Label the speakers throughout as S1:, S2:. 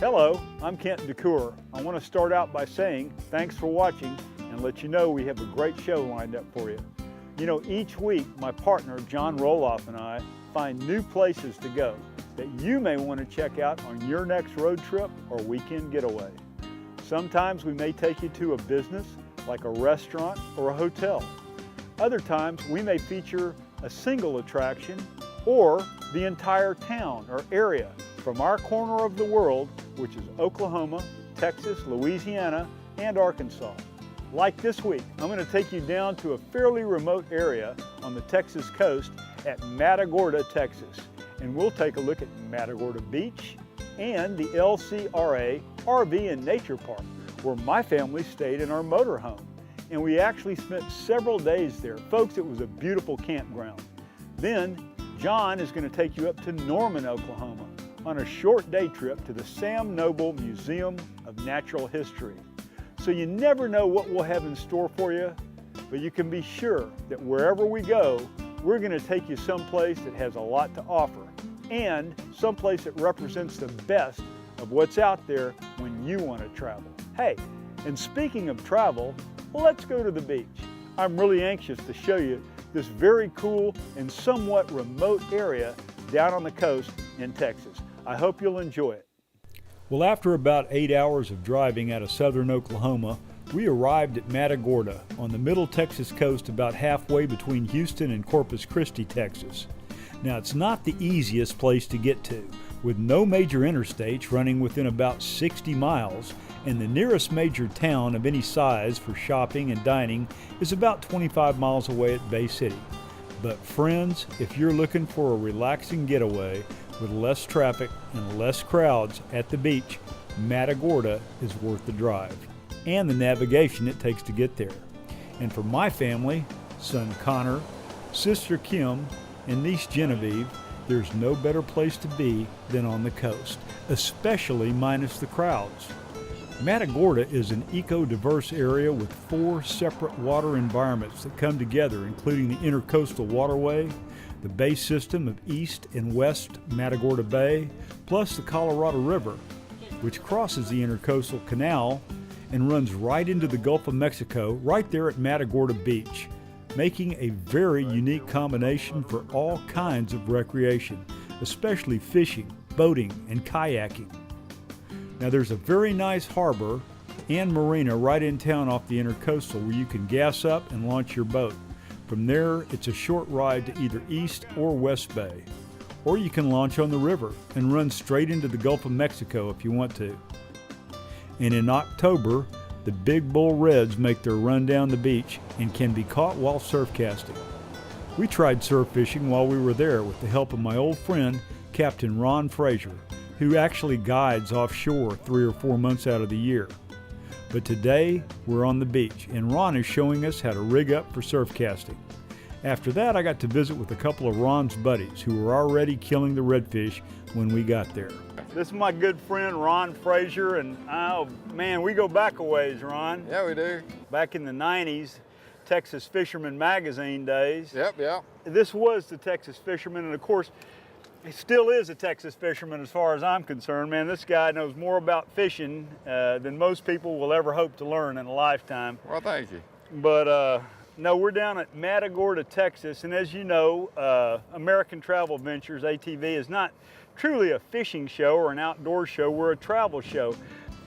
S1: Hello, I'm Kent DeCoeur. I want to start out by saying thanks for watching and let you know we have a great show lined up for you. You know, each week my partner John Roloff and I find new places to go that you may want to check out on your next road trip or weekend getaway. Sometimes we may take you to a business like a restaurant or a hotel. Other times we may feature a single attraction or the entire town or area from our corner of the world, which is Oklahoma, Texas, Louisiana, and Arkansas. Like this week, I'm going to take you down to a fairly remote area on the Texas coast at Matagorda, Texas. And we'll take a look at Matagorda Beach and the LCRA RV and Nature Park, where my family stayed in our motorhome. And we actually spent several days there. Folks, it was a beautiful campground. Then, John is going to take you up to Norman, Oklahoma, on a short day trip to the Sam Noble Museum of Natural History. So you never know what we'll have in store for you, but you can be sure that wherever we go, we're going to take you someplace that has a lot to offer and someplace that represents the best of what's out there when you want to travel. Hey, and speaking of travel, let's go to the beach. I'm really anxious to show you this very cool and somewhat remote area down on the coast in Texas. I hope you'll enjoy it. Well, after about 8 hours of driving out of southern Oklahoma, we arrived at Matagorda on the middle Texas coast about halfway between Houston and Corpus Christi, Texas. Now, it's not the easiest place to get to, with no major interstates running within about 60 miles, and the nearest major town of any size for shopping and dining is about 25 miles away at Bay City. But friends, if you're looking for a relaxing getaway with less traffic and less crowds at the beach, Matagorda is worth the drive and the navigation it takes to get there. And for my family, son Connor, sister Kim, and niece Genevieve, there's no better place to be than on the coast, especially minus the crowds. Matagorda is an eco-diverse area with 4 separate water environments that come together, including the Intercoastal Waterway, the bay system of East and West Matagorda Bay, plus the Colorado River, which crosses the Intercoastal Canal and runs right into the Gulf of Mexico right there at Matagorda Beach, making a very unique combination for all kinds of recreation, especially fishing, boating, and kayaking. Now there's a very nice harbor and marina right in town off the Intercoastal where you can gas up and launch your boat. From there, it's a short ride to either East or West Bay. Or you can launch on the river and run straight into the Gulf of Mexico if you want to. And in October, the big bull reds make their run down the beach and can be caught while surf casting. We tried surf fishing while we were there with the help of my old friend, Captain Ron Frazier, who actually guides offshore 3 or 4 months out of the year. But today, we're on the beach, and Ron is showing us how to rig up for surf casting. After that, I got to visit with a couple of Ron's buddies who were already killing the redfish when we got there. This is my good friend Ron Frazier, and oh man, we go back a ways, Ron.
S2: Yeah, we do.
S1: Back in the 90s, Texas Fisherman magazine days.
S2: Yep.
S1: This was the Texas Fisherman, and of course, he still is a Texas fisherman as far as I'm concerned. Man, this guy knows more about fishing than most people will ever hope to learn in a lifetime.
S2: Well, thank you.
S1: But no, we're down at Matagorda, Texas, and as you know, American Travel Ventures, ATV, is not truly a fishing show or an outdoor show. We're a travel show.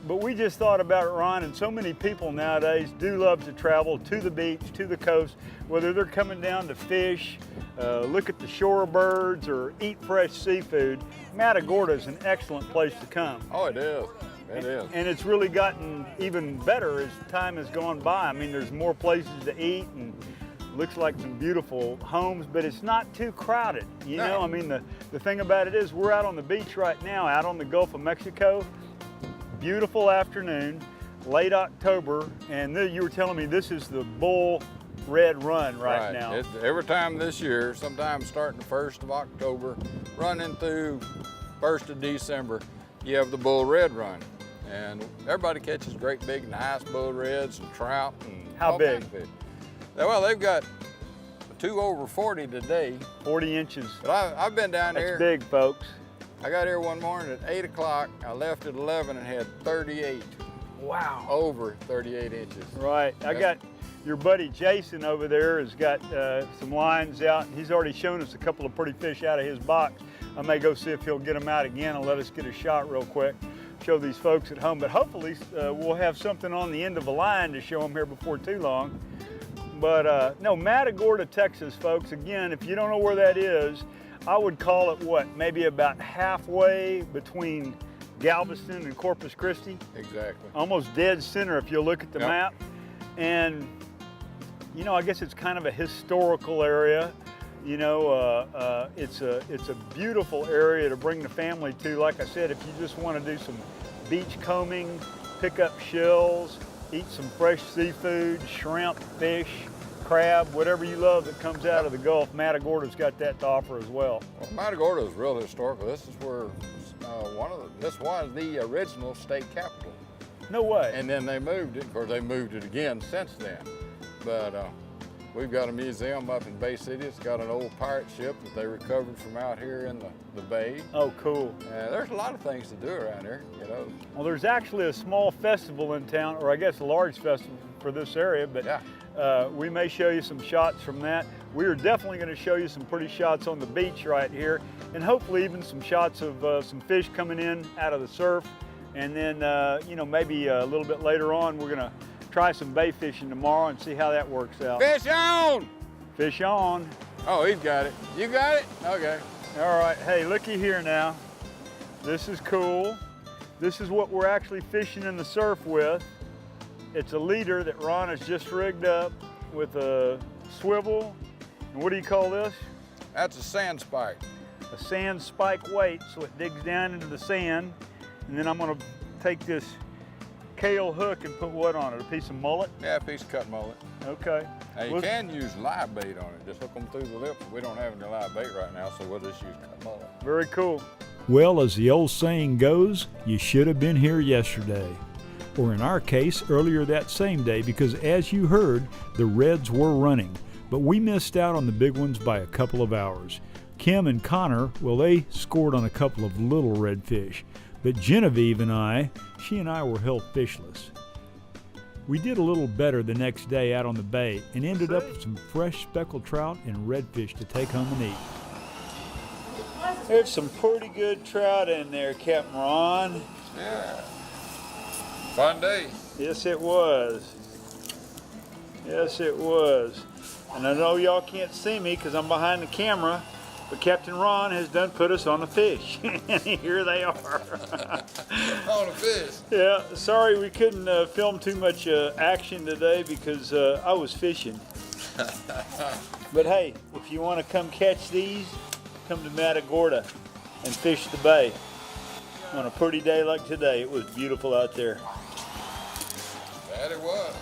S1: But we just thought about it, Ron, and so many people nowadays do love to travel to the beach, to the coast, whether they're coming down to fish, look at the shore birds, or eat fresh seafood. Matagorda is an excellent place to come.
S2: Oh, it is. It is.
S1: And it's really gotten even better as time has gone by. I mean, there's more places to eat and looks like some beautiful homes, but it's not too crowded. You know, I mean, the thing about it is we're out on the beach right now, out on the Gulf of Mexico. Beautiful afternoon, late October, and you were telling me this is the bull red run right now.
S2: Every time this year, sometimes starting the 1st of October, running through 1st of December, you have the bull red run. And everybody catches great big nice bull reds and trout and
S1: how big?
S2: Well, they've got 2 over 40 today.
S1: 40 inches.
S2: But I've been down here.
S1: That's big, folks.
S2: I got here one morning at 8 o'clock. I left at 11 and had 38.
S1: Wow.
S2: Over 38 inches.
S1: Right. I got your buddy Jason over there has got some lines out. He's already shown us a couple of pretty fish out of his box. I may go see if he'll get them out again and let us get a shot real quick, show these folks at home. But hopefully we'll have something on the end of a line to show them here before too long. But no, Matagorda, Texas, folks. Again, if you don't know where that is, I would call it what, maybe about halfway between Galveston and Corpus Christi.
S2: Exactly.
S1: Almost dead center if you look at the map. And you know, I guess it's kind of a historical area. You know, it's a beautiful area to bring the family to. Like I said, if you just want to do some beach combing, pick up shells, eat some fresh seafood, shrimp, fish, crab, whatever you love that comes out of the Gulf, Matagorda's got that to offer as well.
S2: Well, Matagorda is real historical. This is where this was the original state capital.
S1: No way.
S2: And then they moved it. Of course, they moved it again since then. But we've got a museum up in Bay City. It's got an old pirate ship that they recovered from out here in the bay.
S1: Oh, cool.
S2: There's a lot of things to do around here, you know.
S1: Well, there's actually a small festival in town, or I guess a large festival for this area, but we may show you some shots from that. We are definitely going to show you some pretty shots on the beach right here, and hopefully even some shots of some fish coming in out of the surf. And then, you know, maybe a little bit later on, we're going to try some bay fishing tomorrow and see how that works out.
S2: Fish on!
S1: Fish on.
S2: Oh, he's got it. You got it? Okay.
S1: All right, hey, looky here now. This is cool. This is what we're actually fishing in the surf with. It's a leader that Ron has just rigged up with a swivel. And what do you call this?
S2: That's a sand spike.
S1: A sand spike weight, so it digs down into the sand. And then I'm gonna take this kale hook and put what on it? A piece of mullet?
S2: Yeah, a piece of cut mullet.
S1: Okay.
S2: Now you can use live bait on it. Just hook them through the lips. We don't have any live bait right now, so we'll just use cut mullet.
S1: Very cool.
S3: Well, as the old saying goes, you should have been here yesterday. Or in our case, earlier that same day, because as you heard, the reds were running. But we missed out on the big ones by a couple of hours. Kim and Connor, well, they scored on a couple of little redfish. But Genevieve and she and I were held fishless. We did a little better the next day out on the bay and ended up with some fresh speckled trout and redfish to take home and eat.
S1: There's some pretty good trout in there, Captain Ron.
S2: Yeah. Fun day.
S1: Yes, it was. Yes, it was. And I know y'all can't see me because I'm behind the camera, but Captain Ron has done put us on a fish. And here they are.
S2: On a fish.
S1: Yeah, sorry we couldn't film too much action today because I was fishing. But hey, if you want to come catch these, come to Matagorda and fish the bay. On a pretty day like today, it was beautiful out there.
S2: That it was.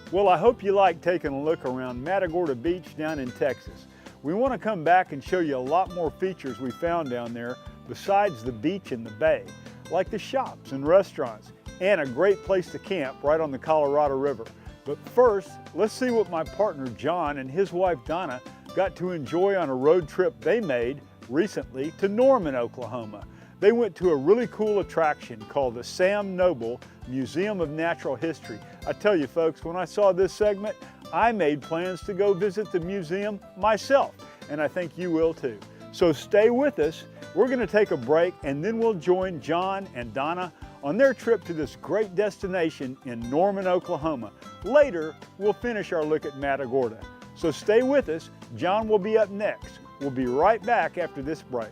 S1: Well, I hope you like taking a look around Matagorda Beach down in Texas. We want to come back and show you a lot more features we found down there besides the beach and the bay, like the shops and restaurants, and a great place to camp right on the Colorado River. But first, let's see what my partner John and his wife Donna got to enjoy on a road trip they made recently to Norman, Oklahoma. They went to a really cool attraction called the Sam Noble Museum of Natural History. I tell you folks, when I saw this segment, I made plans to go visit the museum myself, and I think you will too. So stay with us. We're going to take a break and then we'll join John and Donna on their trip to this great destination in Norman, Oklahoma. Later, we'll finish our look at Matagorda. So stay with us. John will be up next. We'll be right back after this break.